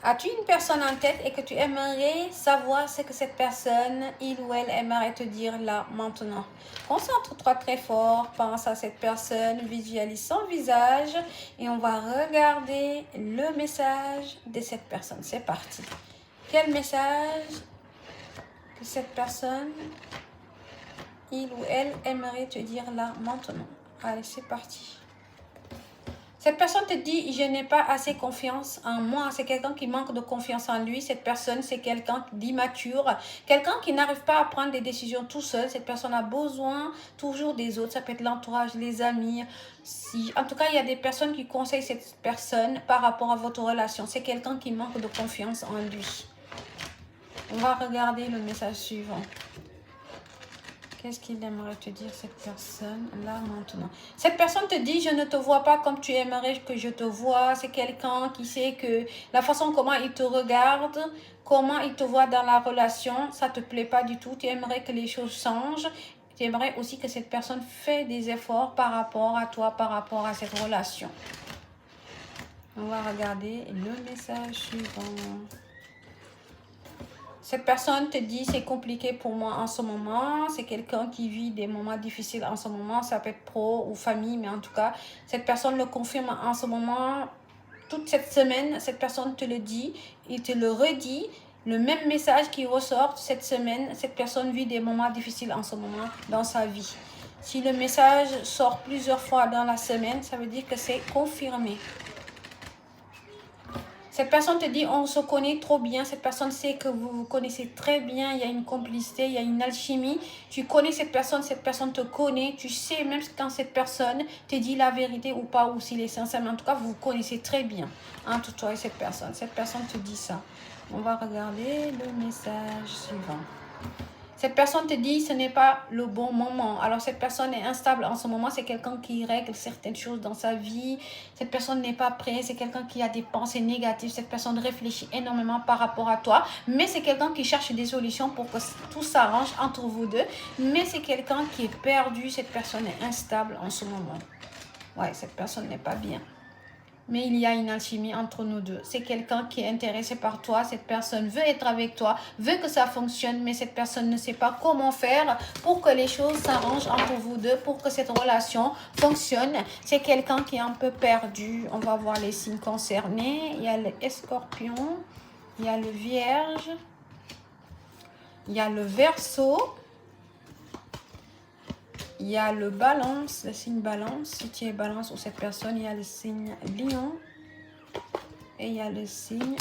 As-tu une personne en tête et que tu aimerais savoir ce que cette personne, il ou elle, aimerait te dire là, maintenant? Concentre-toi très fort, pense à cette personne, visualise son visage et on va regarder le message de cette personne. C'est parti. Quel message que cette personne, il ou elle, aimerait te dire là, maintenant? Allez, c'est parti. Cette personne te dit, je n'ai pas assez confiance en moi. C'est quelqu'un qui manque de confiance en lui. Cette personne, c'est quelqu'un d'immature. Quelqu'un qui n'arrive pas à prendre des décisions tout seul. Cette personne a besoin toujours des autres. Ça peut être l'entourage, les amis. En tout cas, il y a des personnes qui conseillent cette personne par rapport à votre relation. C'est quelqu'un qui manque de confiance en lui. On va regarder le message suivant. Qu'est-ce qu'il aimerait te dire, cette personne, là, maintenant? Cette personne te dit, je ne te vois pas comme tu aimerais que je te vois. C'est quelqu'un qui sait que la façon comment il te regarde, comment il te voit dans la relation, ça ne te plaît pas du tout. Tu aimerais que les choses changent. Tu aimerais aussi que cette personne fait des efforts par rapport à toi, par rapport à cette relation. On va regarder le message suivant. Cette personne te dit, c'est compliqué pour moi en ce moment. C'est quelqu'un qui vit des moments difficiles en ce moment. Ça peut être pro ou famille, mais en tout cas, cette personne le confirme en ce moment. Toute cette semaine, cette personne te le dit. Il te le redit. Le même message qui ressort cette semaine. Cette personne vit des moments difficiles en ce moment dans sa vie. Si le message sort plusieurs fois dans la semaine, ça veut dire que c'est confirmé. Cette personne te dit, on se connaît trop bien. Cette personne sait que vous vous connaissez très bien. Il y a une complicité, il y a une alchimie. Tu connais cette personne te connaît. Tu sais même quand cette personne te dit la vérité ou pas, ou s'il est sincère. Mais en tout cas, vous vous connaissez très bien entre toi et cette personne. Cette personne te dit ça. On va regarder le message suivant. Cette personne te dit ce n'est pas le bon moment. Alors cette personne est instable en ce moment. C'est quelqu'un qui règle certaines choses dans sa vie. Cette personne n'est pas prête. C'est quelqu'un qui a des pensées négatives. Cette personne réfléchit énormément par rapport à toi. Mais c'est quelqu'un qui cherche des solutions pour que tout s'arrange entre vous deux. Mais c'est quelqu'un qui est perdu. Cette personne est instable en ce moment. Ouais, cette personne n'est pas bien. Mais il y a une alchimie entre nous deux. C'est quelqu'un qui est intéressé par toi. Cette personne veut être avec toi, veut que ça fonctionne, mais cette personne ne sait pas comment faire pour que les choses s'arrangent entre vous deux, pour que cette relation fonctionne. C'est quelqu'un qui est un peu perdu. On va voir les signes concernés. Il y a le Scorpion, il y a le Vierge, il y a le Verseau. Il y a le Balance, le signe Balance. Si tu es Balance ou cette personne, il y a le signe Lion. Et il y a le signe